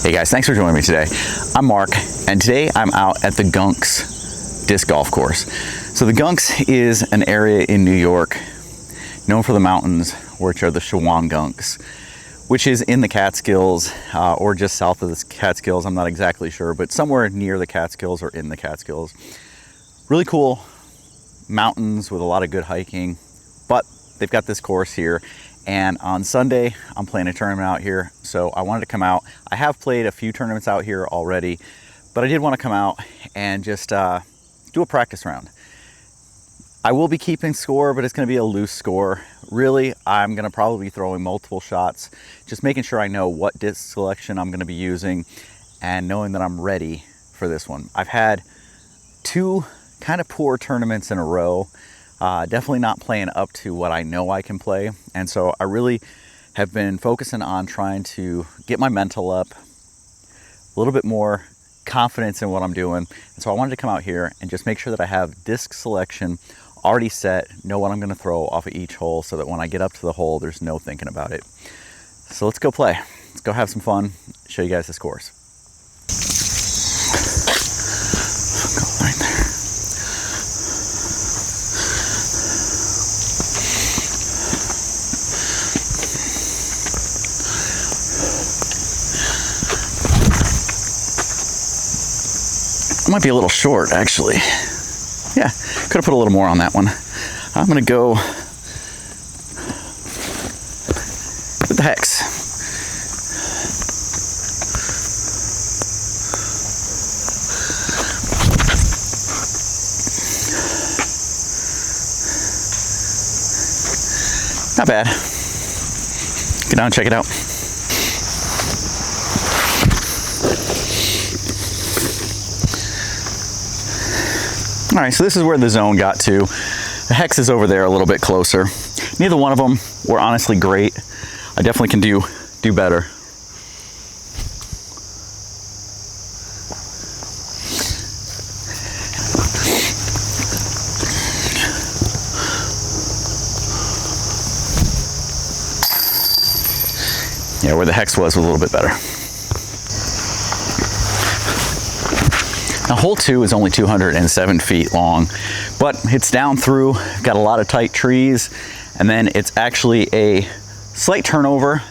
Hey guys, thanks for joining me today. I'm Mark, and today I'm out at the Gunks disc golf course. So the Gunks is an area in New York known for the mountains, which are the Gunks, which is in the Catskills or just south of the Catskills. I'm not exactly sure, but somewhere near the Catskills or in the Catskills. Really cool mountains with a lot of good hiking, but they've got this course here. And on Sunday, I'm playing a tournament out here, so I wanted to come out. I have played a few tournaments out here already, but I did want to come out and just do a practice round. I will be keeping score, but it's going to be a loose score. Really, I'm going to probably be throwing multiple shots, just making sure I know what disc selection I'm going to be using and knowing that I'm ready for this one. I've had two kind of poor tournaments in a row. Definitely not playing up to what I know I can play. And so I really have been focusing on trying to get my mental up, a little bit more confidence in what I'm doing. And so I wanted to come out here and just make sure that I have disc selection already set, know what I'm going to throw off of each hole so that when I get up to the hole, there's no thinking about it. So let's go play. Let's go have some fun, show you guys this course. Go right there. Might be a little short, actually. Yeah, could have put a little more on that one. I'm gonna go with the hex. Not bad. Get down and check it out. All right, so this is where the zone got to. The hex is over there a little bit closer. Neither one of them were honestly great. I definitely can do better. Yeah, where the hex was a little bit better. Now, hole 2 is only 207 feet long, but it's down through, got a lot of tight trees, and then it's actually a slight turnover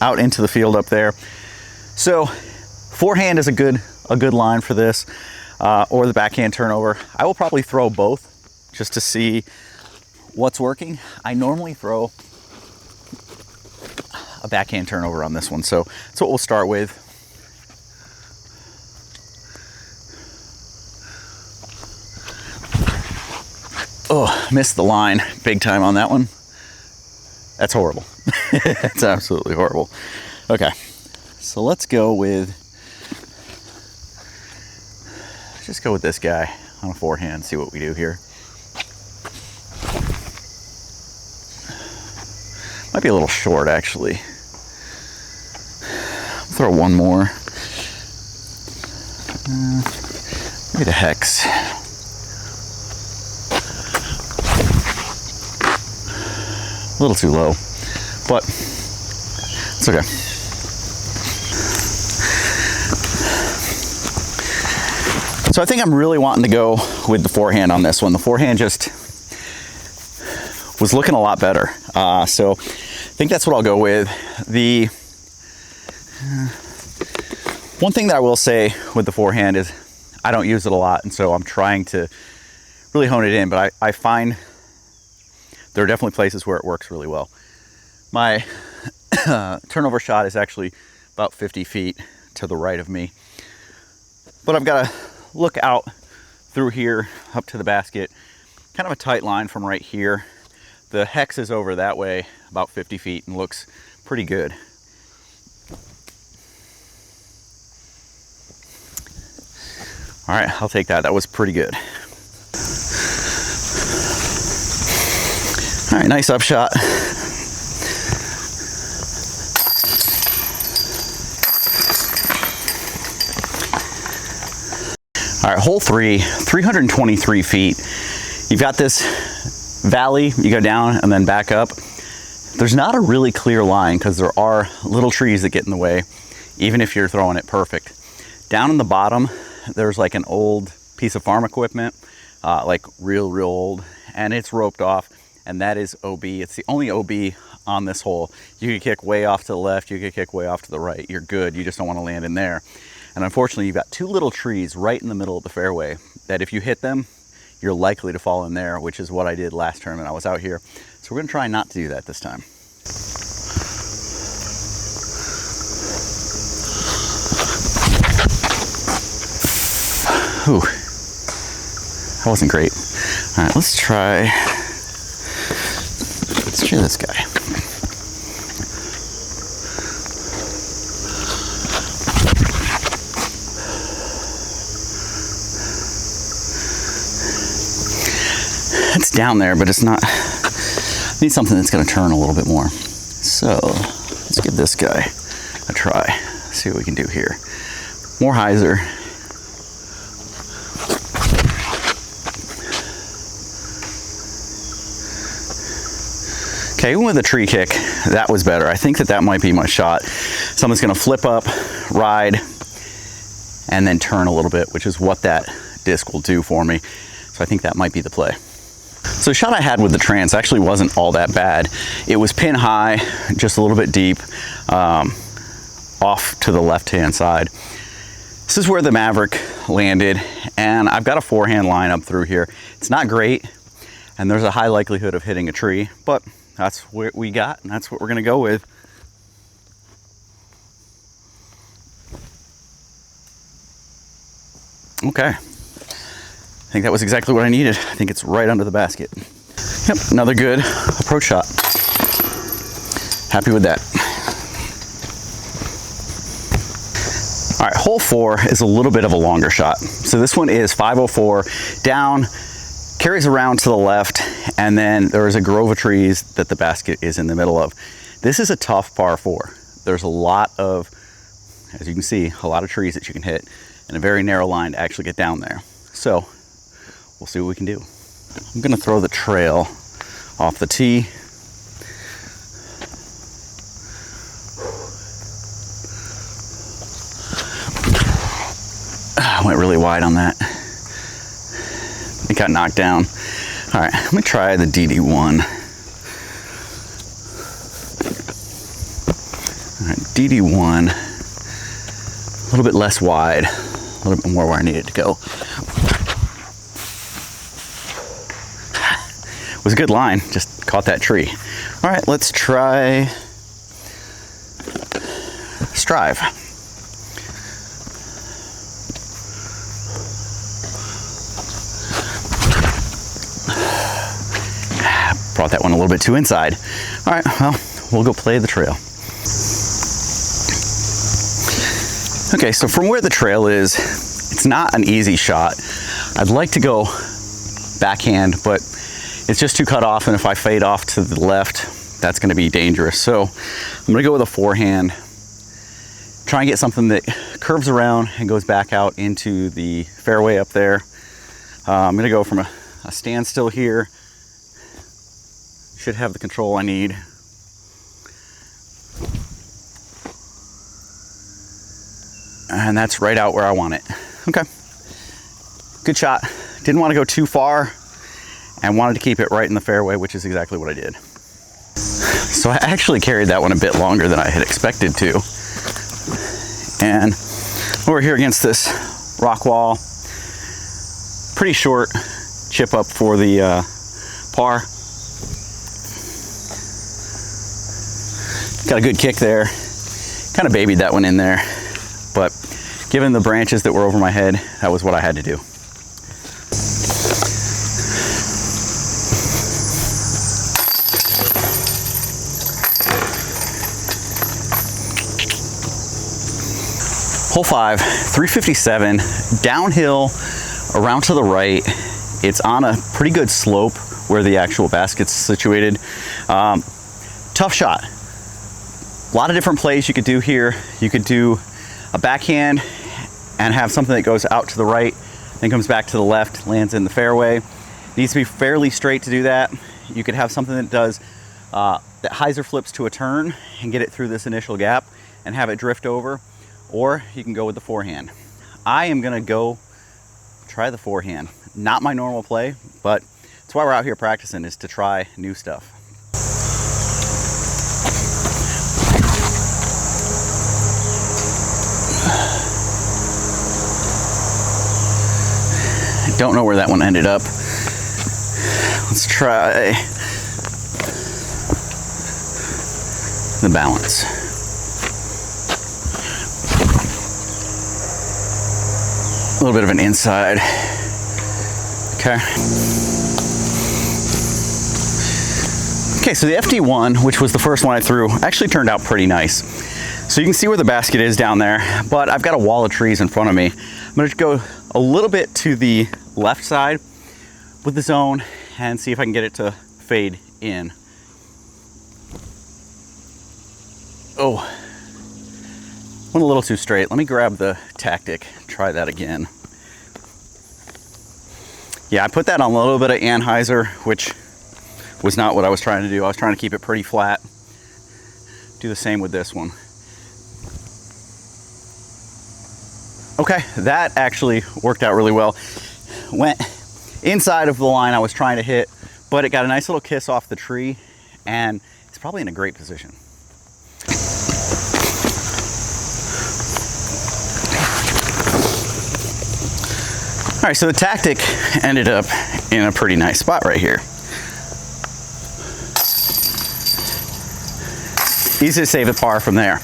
out into the field up there. So forehand is a good line for this, or the backhand turnover. I will probably throw both just to see what's working. I normally throw a backhand turnover on this one, so that's what we'll start with. Oh, missed the line big time on that one. That's horrible. It's absolutely horrible. Okay, so let's go with this guy on a forehand, see what we do here. Might be a little short, actually. Throw one more. Maybe the hex. A little too low, but it's okay. So I think I'm really wanting to go with the forehand on this one. The forehand just was looking a lot better. So I think that's what I'll go with. The one thing that I will say with the forehand is I don't use it a lot, and so I'm trying to really hone it in, but I find there are definitely places where it works really well. My turnover shot is actually about 50 feet to the right of me, but I've got to look out through here up to the basket. Kind of a tight line from right here. The hex is over that way about 50 feet and looks pretty good. All right, I'll take that. That was pretty good. All right, nice upshot. All right, hole 3, 323 feet. You've got this valley, you go down and then back up. There's not a really clear line because there are little trees that get in the way. even if you're throwing it perfect. Down in the bottom, there's like an old piece of farm equipment, like real old, and it's roped off, and that is OB. It's the only OB on this hole. You could kick way off to the left, you could kick way off to the right. You're good, you just don't want to land in there. And unfortunately, you've got two little trees right in the middle of the fairway that if you hit them, you're likely to fall in there, which is what I did last tournament I was out here. So we're gonna try not to do that this time. Whew. That wasn't great. All right, let's try this guy. It's down there, but it's not. I need something that's going to turn a little bit more. So let's give this guy a try. See what we can do here. More hyzer. Okay, even with a tree kick, that was better. I think that might be my shot. Someone's going to flip up, ride, and then turn a little bit, which is what that disc will do for me. So I think that might be the play. So the shot I had with the Trance actually wasn't all that bad. It was pin high, just a little bit deep, off to the left-hand side. This is where the Maverick landed, and I've got a forehand line up through here. It's not great, and there's a high likelihood of hitting a tree, but that's what we got, and that's what we're gonna go with. Okay. I think that was exactly what I needed. I think it's right under the basket. Yep, another good approach shot. Happy with that. All right, hole 4 is a little bit of a longer shot. So this one is 504 down, carries around to the left, and then there is a grove of trees that the basket is in the middle of. This is a tough par 4. There's a lot of, as you can see, a lot of trees that you can hit and a very narrow line to actually get down there. So we'll see what we can do. I'm gonna throw the trail off the tee. Went really wide on that. It got knocked down. All right, let me try the DD1. All right, DD1, a little bit less wide, a little bit more where I need it to go. It was a good line, just caught that tree. All right, let's try Strive. Brought that one a little bit too inside. All right, well, we'll go play the trail. Okay, so from where the trail is, it's not an easy shot. I'd like to go backhand, but it's just too cut off, and if I fade off to the left, that's gonna be dangerous. So I'm gonna go with a forehand, try and get something that curves around and goes back out into the fairway up there. I'm gonna go from a standstill here. Should have the control I need. And that's right out where I want it. Okay, good shot. Didn't want to go too far and wanted to keep it right in the fairway, which is exactly what I did. So I actually carried that one a bit longer than I had expected to. And over here against this rock wall, pretty short chip up for the par. Got a good kick there. Kind of babied that one in there, but given the branches that were over my head, that was what I had to do. Hole 5, 357, downhill, around to the right. It's on a pretty good slope where the actual basket's situated. Tough shot. A lot of different plays you could do here. You could do a backhand and have something that goes out to the right, then comes back to the left, lands in the fairway. Needs to be fairly straight to do that. You could have something that does, that hyzer flips to a turn and get it through this initial gap and have it drift over. or you can go with the forehand. I am gonna go try the forehand. Not my normal play, but that's why we're out here practicing, is to try new stuff. I don't know where that one ended up. Let's try the balance. A little bit of an inside. Okay. Okay, so the FD1, which was the first one I threw, actually turned out pretty nice. So you can see where the basket is down there, but I've got a wall of trees in front of me. I'm gonna go a little bit to the left side with the zone and see if I can get it to fade in. Oh, went a little too straight. Let me grab the tactic, try that again. Yeah, I put that on a little bit of Anheuser, which was not what I was trying to do. I was trying to keep it pretty flat. Do the same with this one. Okay, that actually worked out really well. Went inside of the line I was trying to hit, but it got a nice little kiss off the tree, and it's probably in a great position. All right, so the tactic ended up in a pretty nice spot right here. Easy to save the par from there.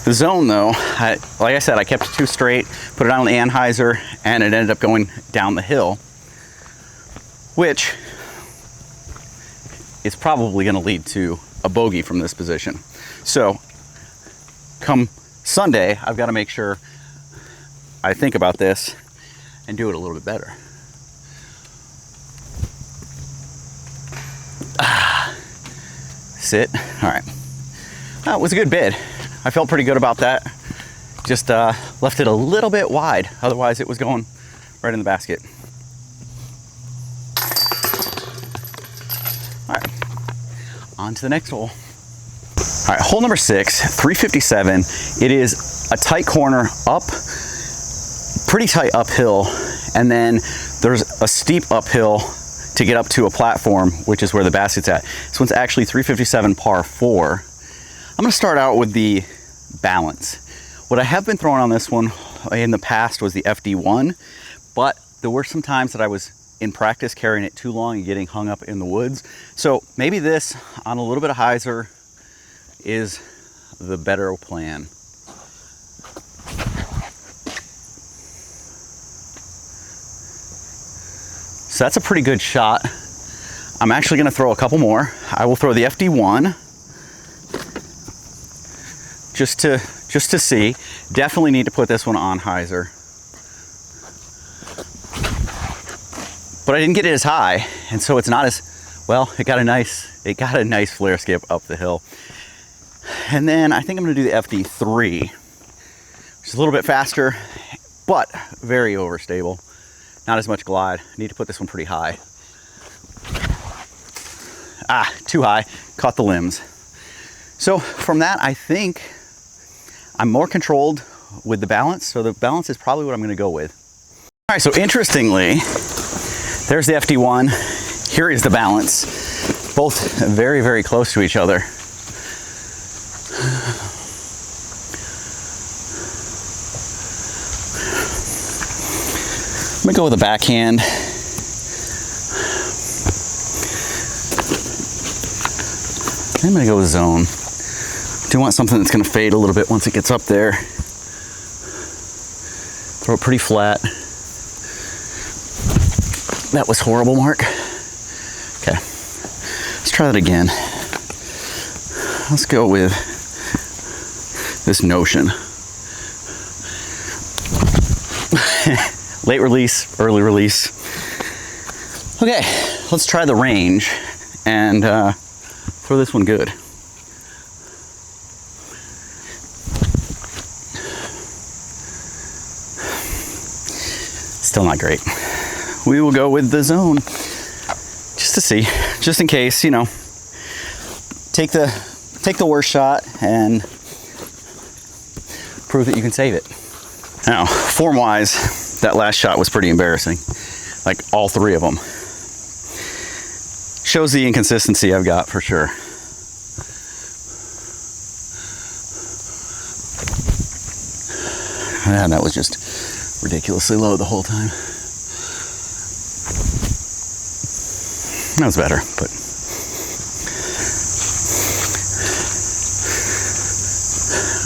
The zone though, like I said, I kept it too straight, put it on the Anheuser, and it ended up going down the hill, which is probably gonna lead to a bogey from this position. So come Sunday, I've gotta make sure I think about this and do it a little bit better. Sit, all right. That was a good bid. I felt pretty good about that. Just left it a little bit wide. Otherwise it was going right in the basket. All right, on to the next hole. All right, hole number 6, 357. It is a tight corner up, pretty tight uphill, and then there's a steep uphill to get up to a platform, which is where the basket's at. This one's actually 357 par 4. I'm gonna start out with the balance. What I have been throwing on this one in the past was the FD1, but there were some times that I was in practice carrying it too long and getting hung up in the woods. So maybe this on a little bit of hyzer is the better plan. So that's a pretty good shot. I'm actually gonna throw a couple more. I will throw the FD1 just to see. Definitely need to put this one on hyzer. But I didn't get it as high, and so it's not as, well, it got a nice flare skip up the hill. And then I think I'm gonna do the FD3, which is a little bit faster, but very overstable. Not as much glide. I need to put this one pretty high. Ah, too high, caught the limbs. So from that, I think I'm more controlled with the balance. So the balance is probably what I'm gonna go with. All right, so interestingly, there's the FD1, here is the balance. Both very, very close to each other. I'm gonna go with a backhand. I'm gonna go with zone. Do want something that's gonna fade a little bit once it gets up there. Throw it pretty flat. That was horrible, Mark. Okay, let's try that again. Let's go with this notion. Late release, early release. Okay, let's try the range and throw this one good. Still not great. We will go with the zone just to see, just in case, you know, take the worst shot and prove that you can save it. Now, form-wise, that last shot was pretty embarrassing. Like all three of them. Shows the inconsistency I've got for sure. And that was just ridiculously low the whole time. That was better, but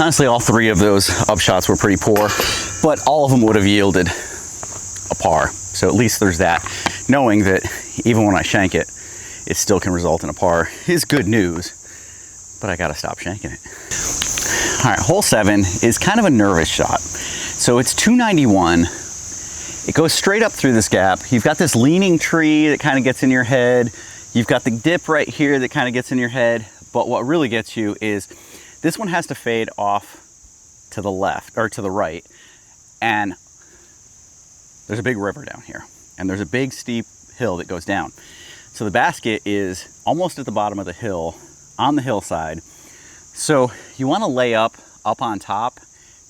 honestly, all three of those upshots were pretty poor, but all of them would have yielded a par. So at least there's that. Knowing that even when I shank it, it still can result in a par is good news, but I gotta stop shanking it. All right, hole 7 is kind of a nervous shot. So it's 291. It goes straight up through this gap. You've got this leaning tree that kind of gets in your head. You've got the dip right here that kind of gets in your head. But what really gets you is this one has to fade off to the left or to the right. And there's a big river down here. And there's a big steep hill that goes down. So the basket is almost at the bottom of the hill, on the hillside. So you want to lay up on top,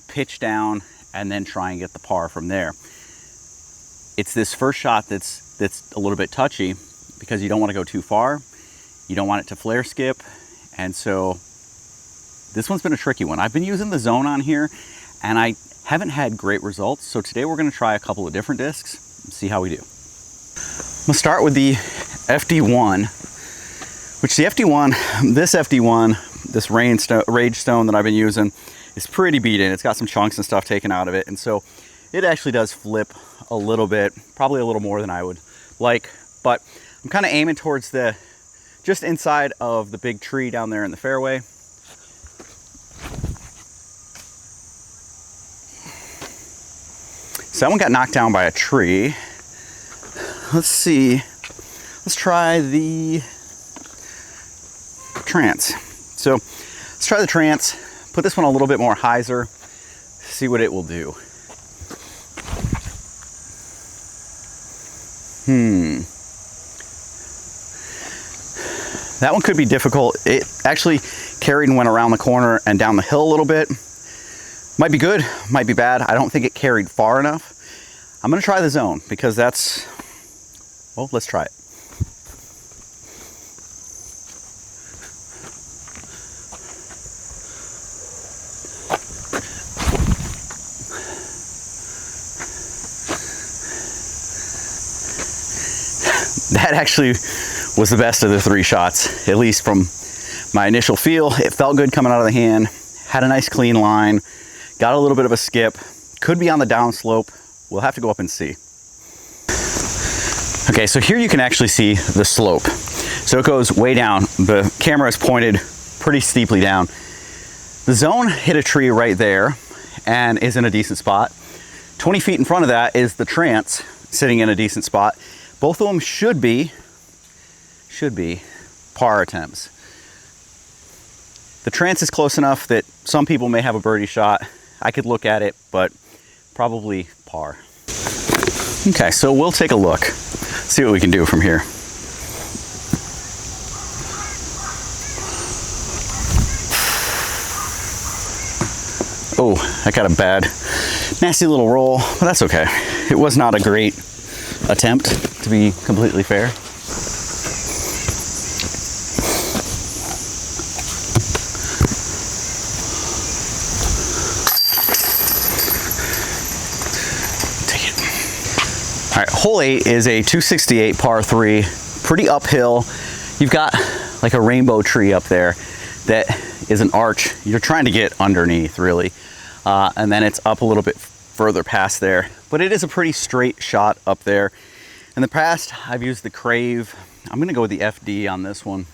pitch down, and then try and get the par from there. It's this first shot that's a little bit touchy because you don't want to go too far. You don't want it to flare skip. And so this one's been a tricky one. I've been using the zone on here and I haven't had great results. So today we're going to try a couple of different discs and see how we do. I'm going to start with the FD1, which the FD1, this Rage Stone that I've been using is pretty beat in. It's got some chunks and stuff taken out of it. And so it actually does flip a little bit, probably a little more than I would like, but I'm kind of aiming towards just inside of the big tree down there in the fairway. So that one got knocked down by a tree. Let's see, let's try the Trance. So let's try the Trance, put this one a little bit more hyzer, see what it will do. That one could be difficult. It actually carried and went around the corner and down the hill a little bit. Might be good, might be bad. I don't think it carried far enough. I'm gonna try the zone because that's, well, let's try it. That actually was the best of the three shots, at least from my initial feel. It felt good coming out of the hand, had a nice clean line, got a little bit of a skip, could be on the downslope. We'll have to go up and see. Okay, so here you can actually see the slope. So it goes way down. The camera is pointed pretty steeply down. The zone hit a tree right there and is in a decent spot. 20 feet in front of that is the Trance sitting in a decent spot. Both of them should be par attempts. The Trance is close enough that some people may have a birdie shot. I could look at it, but probably par. Okay, so we'll take a look, see what we can do from here. Oh, I got a bad, nasty little roll, but that's okay. It was not a great attempt, to be completely fair. Take it. All right, hole 8 is a 268 par 3, pretty uphill. You've got like a rainbow tree up there that is an arch. You're trying to get underneath, really. And then it's up a little bit further past there, but it is a pretty straight shot up there. In the past, I've used the Crave. I'm gonna go with the FD on this one.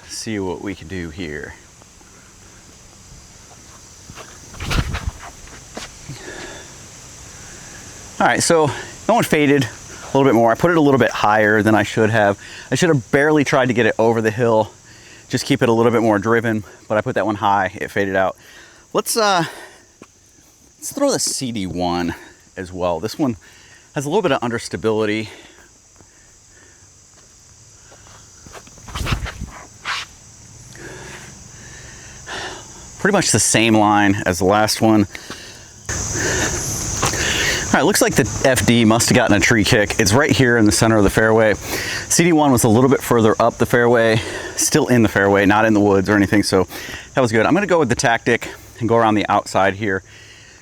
See what we can do here. All right, so that one faded a little bit more. I put it a little bit higher than I should have. I should have barely tried to get it over the hill, just keep it a little bit more driven, but I put that one high, it faded out. Let's throw the CD1 as well. This one has a little bit of understability. pretty much the same line as the last one. All right, looks like the FD must have gotten a tree kick. It's right here in the center of the fairway. CD1 was a little bit further up the fairway, still in the fairway, not in the woods or anything, so that was good. I'm gonna go with the tactic and go around the outside here.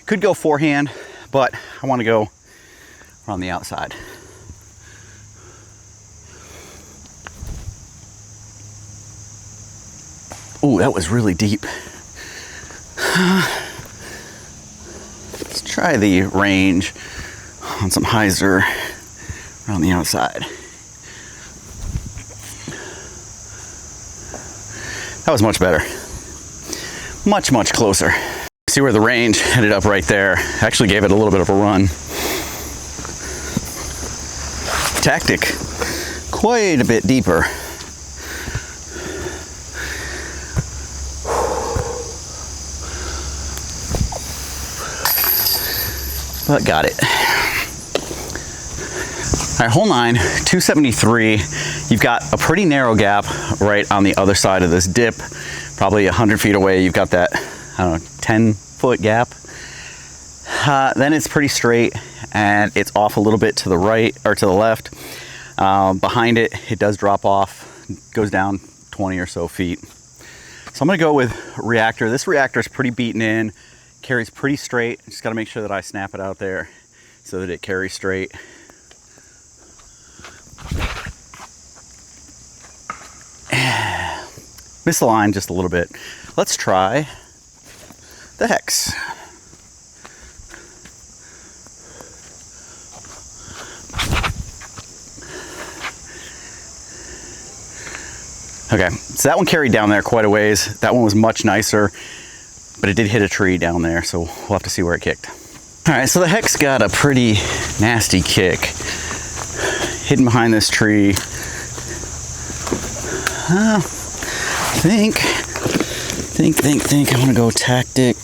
Could go forehand, but I wanna go around the outside. Ooh, that was really deep. Let's try the range on some hyzer around the outside. That was much better. Much, much closer. See where the range ended up right there. Actually gave it a little bit of a run. Tactic, quite a bit deeper. But got it. All right, hole 9, 273. You've got a pretty narrow gap right on the other side of this dip. Probably 100 feet away, you've got that, I don't know, 10-foot gap. Then it's pretty straight and it's off a little bit to the right or to the left. Behind it, it does drop off, goes down 20 or so feet. So I'm gonna go with reactor. This reactor is pretty beaten in, carries pretty straight. Just gotta make sure that I snap it out there so that it carries straight. Missed the line just a little bit. Let's try the hex. Okay, so that one carried down there quite a ways. That one was much nicer, but it did hit a tree down there, so we'll have to see where it kicked. All right, so the hex got a pretty nasty kick. Hidden behind this tree. Think. I'm gonna go tactic.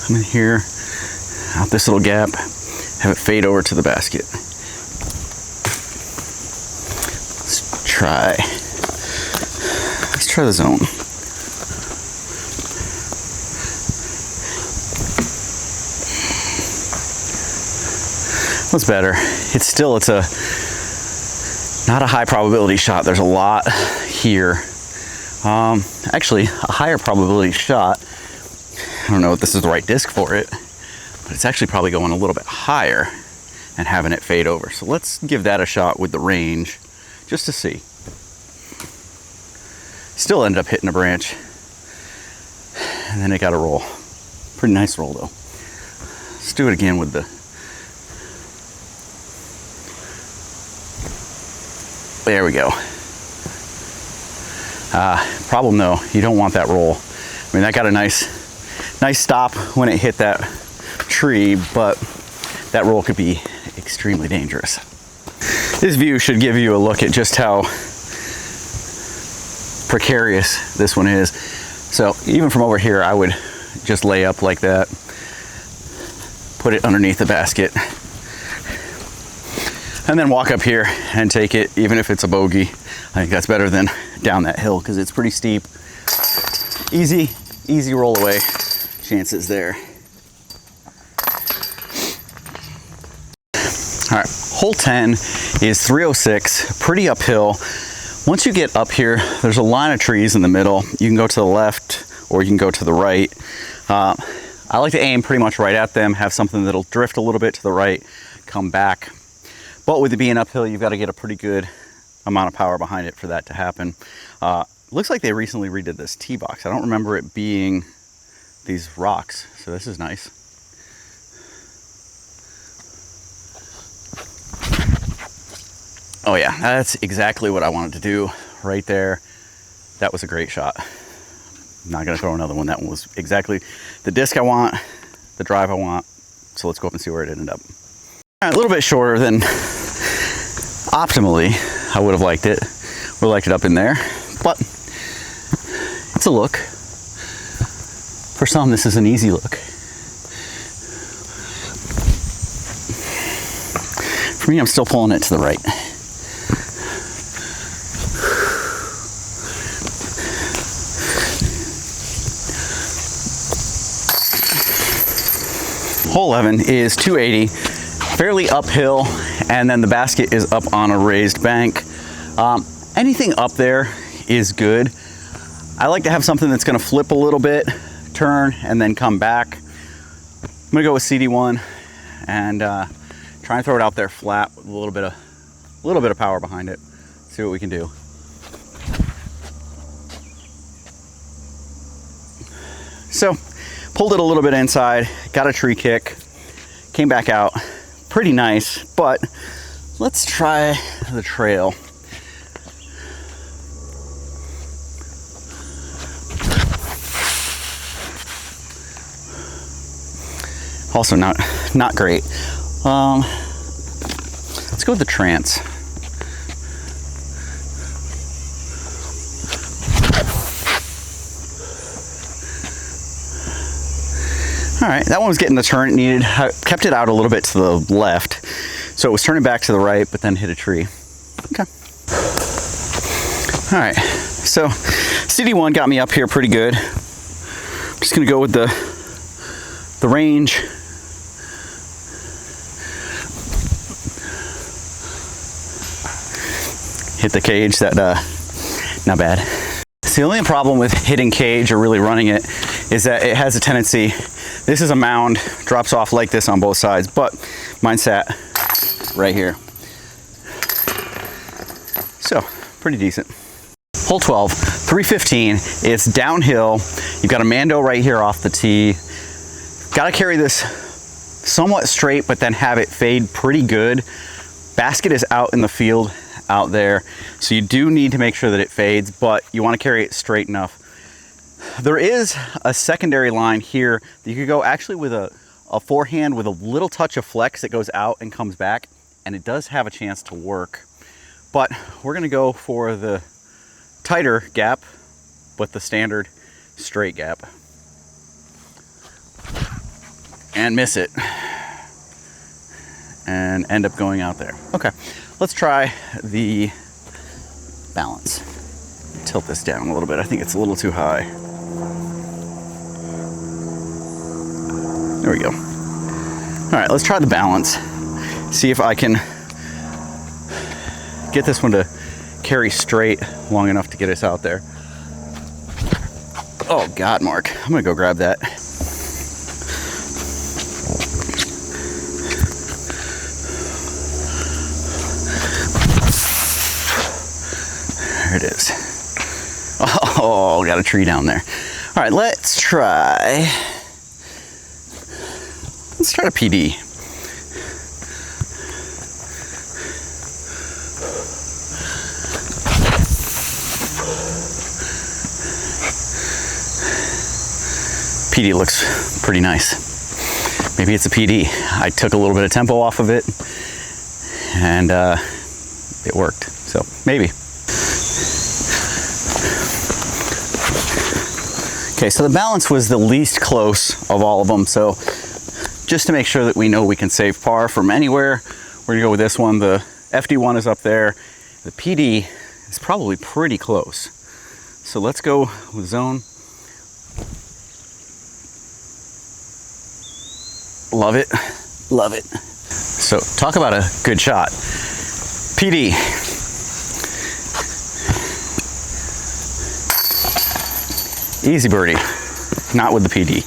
I'm in here, out this little gap, have it fade over to the basket. Let's try the zone. What's better? It's not a high probability shot. There's a lot here. Actually, a higher probability shot. I don't know if this is the right disc for it, but it's actually probably going a little bit higher and having it fade over. So let's give that a shot with the range just to see. Still ended up hitting a branch, and then it got a roll. Pretty nice roll though. Let's do it again with the. There we go. Problem though, you don't want that roll. I mean, that got a nice stop when it hit that tree, but that roll could be extremely dangerous. This view should give you a look at just how precarious this one is. So even from over here, I would just lay up like that, put it underneath the basket, and then walk up here and take it, even if it's a bogey. I think that's better than down that hill because it's pretty steep. Easy roll away chances there. All right, hole 10 is 306, pretty uphill. Once you get up here, there's a line of trees in the middle. You can go to the left or you can go to the right. I like to aim pretty much right at them, have something that'll drift a little bit to the right, come back. But with it being uphill, you've got to get a pretty good amount of power behind it for that to happen. Looks like they recently redid this tee box. I don't remember it being these rocks, so this is nice. Oh yeah, that's exactly what I wanted to do right there. That was a great shot. I'm not gonna throw another one. That one was exactly the disc I want, the drive I want. So let's go up and see where it ended up. All right, a little bit shorter than optimally I would have liked it. Would have liked it up in there, but it's a look. For some, this is an easy look. For me, I'm still pulling it to the right. hole 11 is 280, fairly uphill, and then the basket is up on a raised bank. Anything up there is good. I like to have something that's gonna flip a little bit, turn, and then come back. I'm gonna go with CD1 and try and throw it out there flat with a little bit of power behind it. See what we can do. So, pulled it a little bit inside, got a tree kick, came back out. Pretty nice, but let's try the trail. Also not great. Let's go with the trance. All right, that one was getting the turn it needed. I kept it out a little bit to the left, so it was turning back to the right, but then hit a tree. Okay. All right, so CD1 got me up here pretty good. I'm just gonna go with the range. Hit the cage, that not bad. So the only problem with hitting cage or really running it is that it has a tendency, this is a mound, drops off like this on both sides, but mine sat right here. So, pretty decent. Hole 12, 315, it's downhill. You've got a Mando right here off the tee. Gotta carry this somewhat straight, but then have it fade pretty good. Basket is out in the field out there, so you do need to make sure that it fades, but you want to carry it straight enough. There is a secondary line here that you could go actually with a forehand with a little touch of flex that goes out and comes back, and it does have a chance to work. But we're going to go for the tighter gap, but the standard straight gap. And miss it. And end up going out there. Okay, let's try the balance. Tilt this down a little bit. I think it's a little too high. There we go. All right, let's try the balance. See if I can get this one to carry straight long enough to get us out there. Oh God, Mark, I'm gonna go grab that. There it is. Oh, got a tree down there. All right, let's try a PD. PD looks pretty nice. Maybe it's a PD. I took a little bit of tempo off of it and it worked, so maybe. Okay, so the balance was the least close of all of them, so just to make sure that we know we can save par from anywhere, we're gonna go with this one. The FD1 is up there. The PD is probably pretty close. So let's go with zone. Love it, love it. So talk about a good shot. PD. Easy birdie, not with the PD,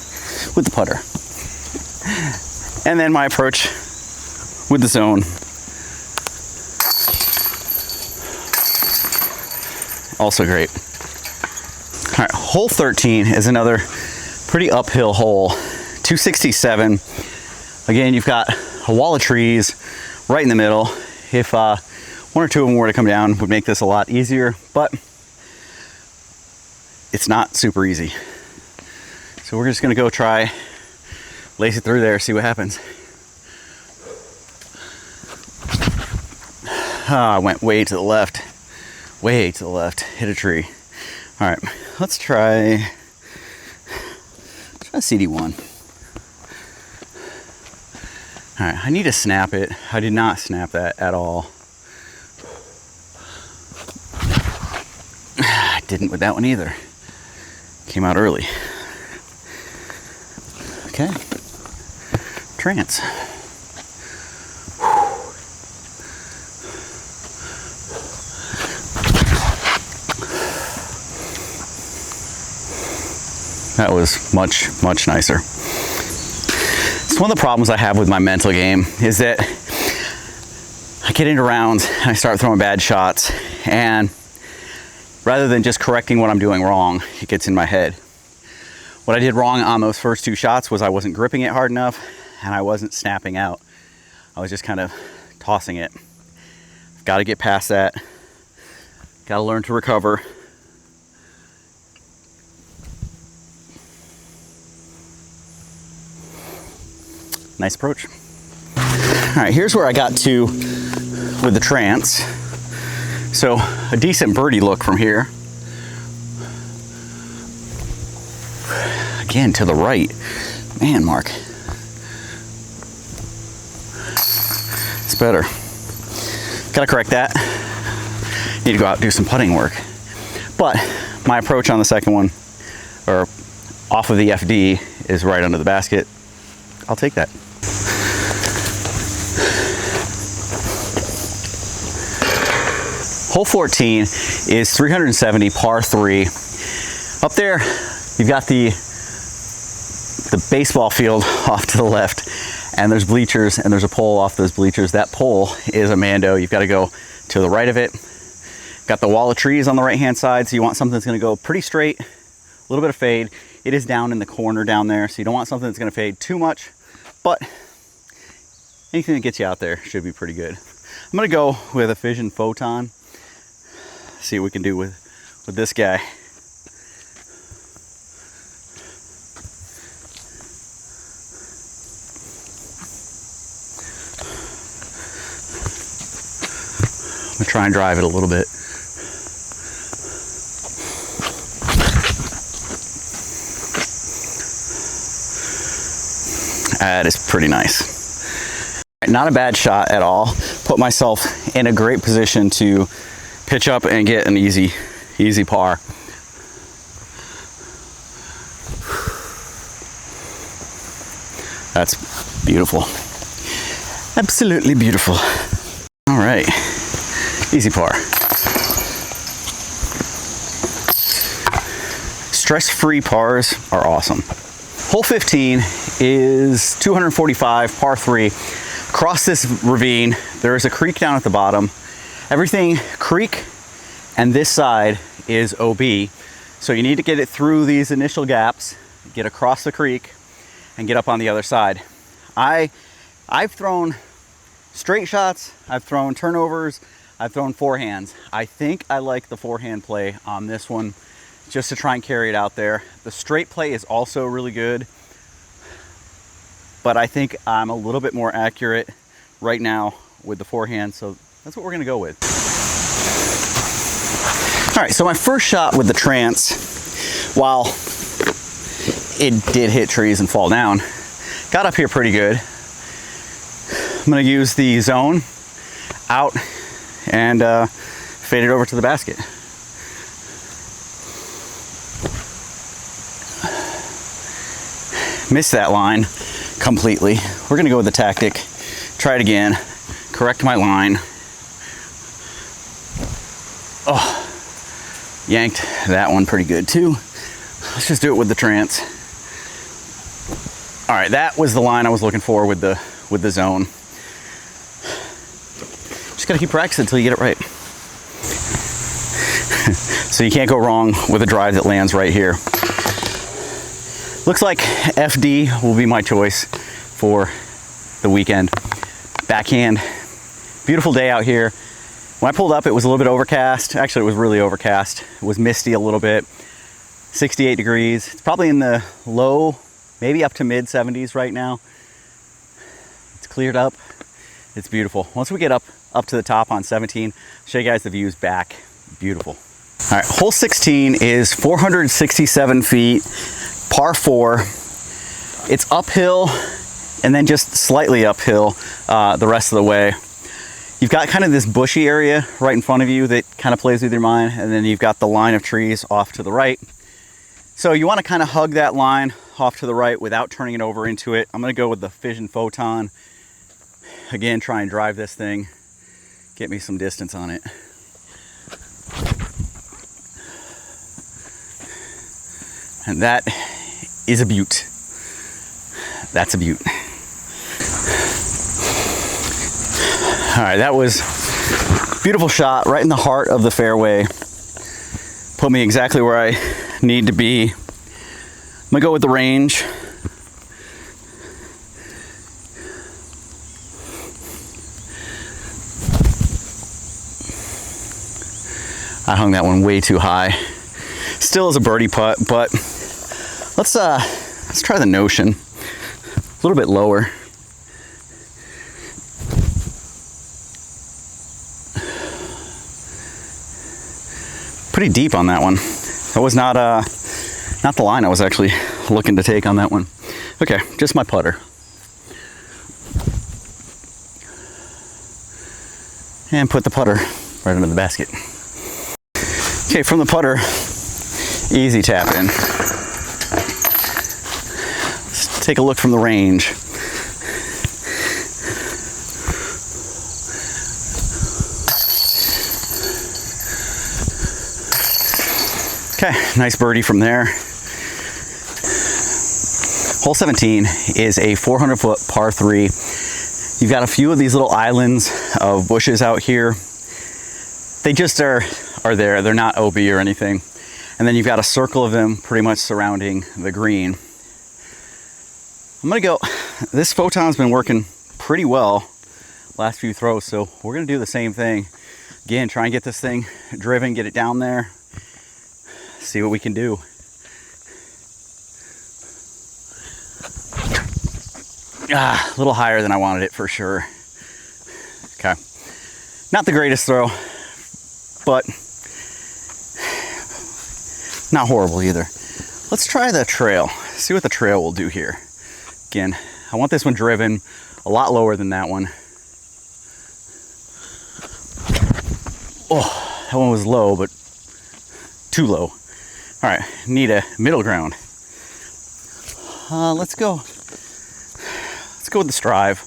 with the putter. And then my approach with the zone. Also great. All right, hole 13 is another pretty uphill hole, 267. Again, you've got a wall of trees right in the middle. If one or two of them were to come down, would make this a lot easier, but it's not super easy. So we're just gonna go try, lace it through there, see what happens. I went way to the left, hit a tree. All right, let's try CD1. All right, I need to snap it. I did not snap that at all. I didn't with that one either. Came out early. Okay, trance. That was much, much nicer. It's one of the problems I have with my mental game is that I get into rounds and I start throwing bad shots, and rather than just correcting what I'm doing wrong, it gets in my head. What I did wrong on those first 2 shots was I wasn't gripping it hard enough and I wasn't snapping out. I was just kind of tossing it. I've got to get past that. Got to learn to recover. Nice approach. All right, here's where I got to with the trance. So a decent birdie look from here. Again, to the right. Man, Mark. It's better. Gotta correct that. Need to go out and do some putting work. But my approach on the second one, or off of the FD, is right under the basket. I'll take that. Hole 14 is 370 par 3. Up there, you've got the baseball field off to the left, and there's bleachers, and there's a pole off those bleachers. That pole is a Mando. You've got to go to the right of it. Got the wall of trees on the right-hand side, so you want something that's going to go pretty straight, a little bit of fade. It is down in the corner down there, so you don't want something that's going to fade too much, but anything that gets you out there should be pretty good. I'm going to go with a Fission Photon. See what we can do with this guy. I'm gonna try and drive it a little bit. That is pretty nice. Not a bad shot at all. Put myself in a great position to pitch up and get an easy par. That's beautiful. Absolutely beautiful. All right, easy par. Stress-free pars are awesome. Hole 15 is 245 par 3. Across this ravine, there is a creek down at the bottom. Everything creek and this side is OB. So you need to get it through these initial gaps, get across the creek, and get up on the other side. I've thrown straight shots, I've thrown turnovers, I've thrown forehands. I think I like the forehand play on this one just to try and carry it out there. The straight play is also really good, but I think I'm a little bit more accurate right now with the forehand, so that's what we're gonna go with. All right, so my first shot with the trance, while it did hit trees and fall down, got up here pretty good. I'm gonna use the zone out and fade it over to the basket. Missed that line completely. We're gonna go with the tactic, try it again, correct my line. Oh, yanked that one pretty good too. Let's just do it with the trance. All right, that was the line I was looking for with the zone. Just gotta keep practicing until you get it right. So you can't go wrong with a drive that lands right here. Looks like FD will be my choice for the weekend. Backhand, beautiful day out here. When I pulled up, it was a little bit overcast. Actually, it was really overcast. It was misty a little bit. 68 degrees. It's probably in the low, maybe up to mid 70s right now. It's cleared up. It's beautiful. Once we get up to the top on 17, I'll show you guys the views back. Beautiful. All right, hole 16 is 467 feet, par 4. It's uphill and then just slightly uphill the rest of the way. You've got kind of this bushy area right in front of you that kind of plays with your mind, and then you've got the line of trees off to the right. So you want to kind of hug that line off to the right without turning it over into it. I'm gonna go with the Fission Photon. Again, try and drive this thing, get me some distance on it. And that is a beaut. That's a beaut. All right, that was a beautiful shot right in the heart of the fairway. Put me exactly where I need to be. I'm gonna go with the range. I hung that one way too high. Still is a birdie putt, but let's try the Notion. A little bit lower. Pretty deep on that one. That was not the line I was actually looking to take on that one. Okay, just my putter. And put the putter right into the basket. Okay, from the putter, easy tap in. Let's take a look from the range. Okay, nice birdie from there. Hole 17 is a 400-foot par 3. You've got a few of these little islands of bushes out here. They just are there. They're not OB or anything. And then you've got a circle of them pretty much surrounding the green. I'm gonna go, this Photon's been working pretty well last few throws, so we're gonna do the same thing. Again, try and get this thing driven, get it down there, see what we can do. A little higher than I wanted it for sure. Okay, not the greatest throw, but not horrible either. Let's try the trail, see what the trail will do here. Again, I want this one driven a lot lower than that one. Oh, that one was low, but too low. All right, need a middle ground. Let's go with the Strive.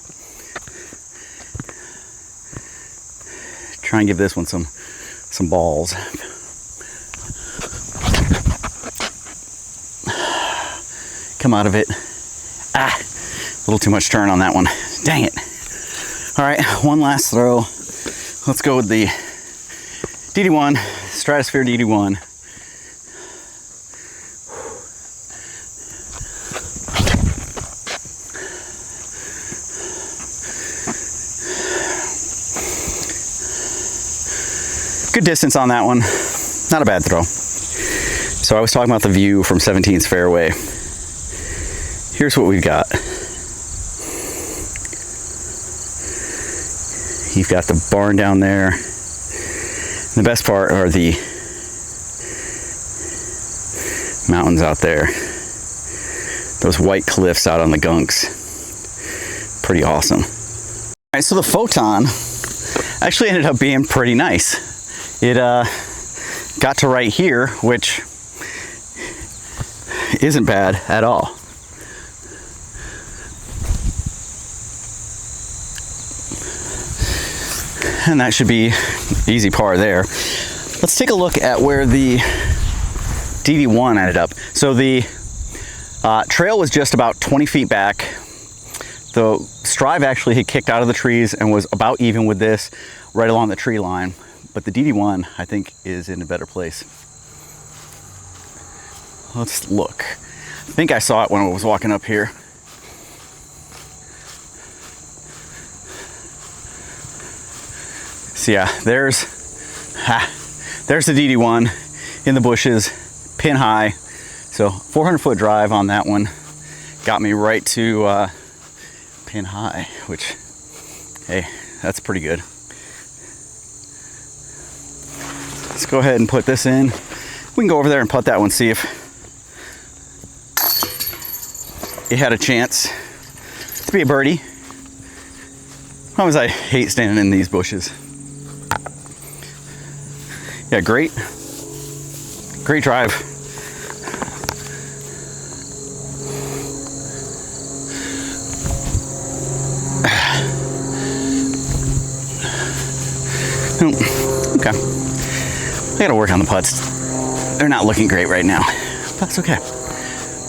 Try and give this one some balls. Come out of it. A little too much turn on that one. Dang it. All right, one last throw. Let's go with the DD1, Stratosphere DD1. Good distance on that one. Not a bad throw. So I was talking about the view from 17's fairway. Here's what we've got. You've got the barn down there. And the best part are the mountains out there. Those white cliffs out on the Gunks. Pretty awesome. All right, so the Photon actually ended up being pretty nice. It got to right here, which isn't bad at all. And that should be easy par there. Let's take a look at where the DD1 ended up. So the trail was just about 20 feet back. The Strive actually had kicked out of the trees and was about even with this right along the tree line. But the DD1, I think, is in a better place. Let's look. I think I saw it when I was walking up here. So yeah, there's the DD1 in the bushes, pin high. So 400-foot drive on that one got me right to pin high, which, hey, that's pretty good. Let's go ahead and put this in. We can go over there and putt that one, see if it had a chance to be a birdie. As I hate standing in these bushes. Yeah, great drive. Okay. I gotta work on the putts. They're not looking great right now. That's okay.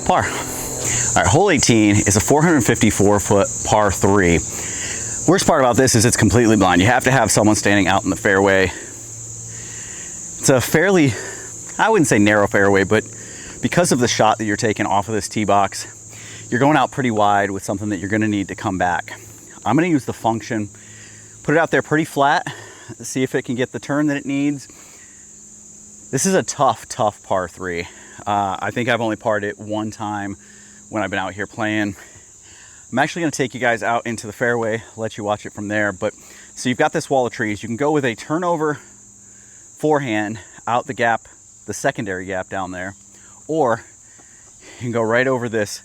Par. All right, hole 18 is a 454-foot par 3. Worst part about this is it's completely blind. You have to have someone standing out in the fairway. It's a fairly, I wouldn't say narrow fairway, but because of the shot that you're taking off of this tee box, you're going out pretty wide with something that you're gonna need to come back. I'm gonna use the function, put it out there pretty flat, see if it can get the turn that it needs. This is a tough par 3. I think I've only parred it one time when I've been out here playing. I'm actually gonna take you guys out into the fairway, let you watch it from there. But so you've got this wall of trees. You can go with a turnover forehand out the gap, the secondary gap down there, or you can go right over this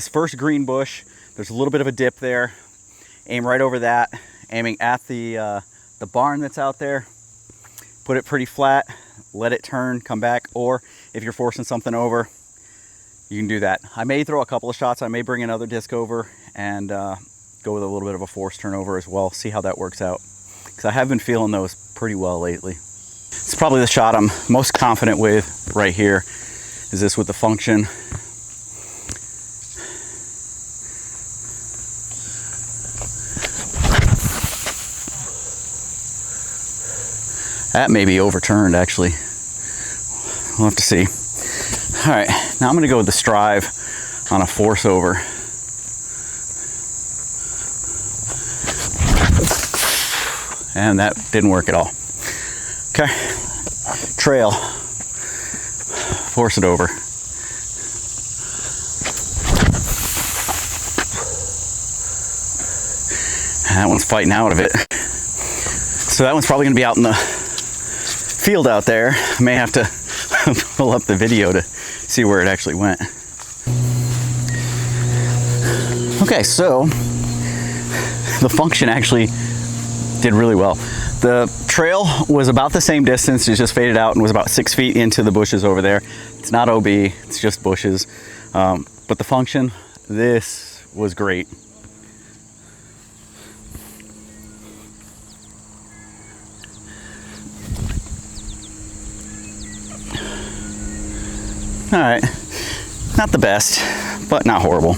first green bush. There's a little bit of a dip there. Aim right over that, aiming at the barn that's out there. Put it pretty flat, let it turn, come back, or if you're forcing something over, you can do that. I may throw a couple of shots. I may bring another disc over and go with a little bit of a forced turnover as well. See how that works out. Because I have been feeling those pretty well lately. It's probably the shot I'm most confident with right here. Is this with the function. That may be overturned actually. We'll have to see. All right, now I'm gonna go with the strive on a force over. And that didn't work at all. Okay, trail, force it over. That one's fighting out of it. So that one's probably gonna be out in the field out there. I may have to pull up the video to see where it actually went. Okay, so the function actually did really well. The trail was about the same distance, it just faded out and was about 6 feet into the bushes over there. It's not OB, it's just bushes. But the function, this was great. All right, not the best, but not horrible.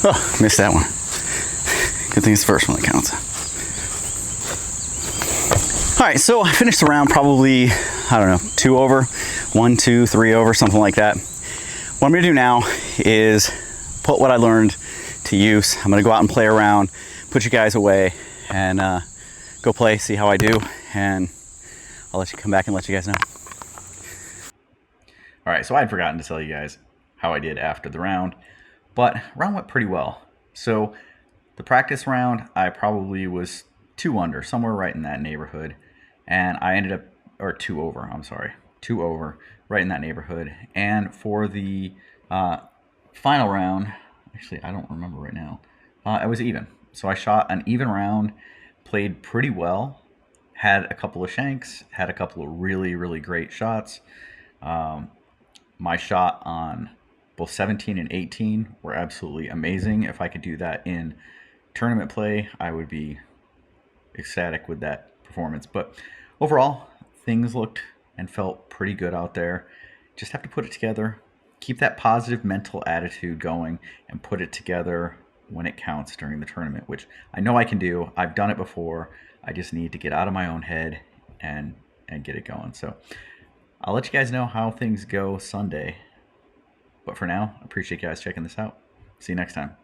Oh, missed that one. Good thing it's the first one that counts. All right, so I finished the round probably, I don't know, 2 over, 1, 2, 3 over, something like that. What I'm gonna do now is put what I learned to use. I'm gonna go out and play around, put you guys away, and go play, see how I do, and I'll let you come back and let you guys know. All right, so I'd forgotten to tell you guys how I did after the round, but round went pretty well. So the practice round, I probably was 2 under, somewhere right in that neighborhood, and I ended up, or 2 over, I'm sorry, 2 over, right in that neighborhood. And for the final round, actually I don't remember right now, it was even. So I shot an even round, played pretty well, had a couple of shanks, had a couple of really, really great shots. My shot on both 17 and 18 were absolutely amazing. If I could do that in tournament play, I would be ecstatic with that performance. But overall, things looked and felt pretty good out there. Just have to put it together, keep that positive mental attitude going, and put it together when it counts during the tournament, which I know I can do. I've done it before. I just need to get out of my own head and get it going. So I'll let you guys know how things go Sunday. But for now, I appreciate you guys checking this out. See you next time.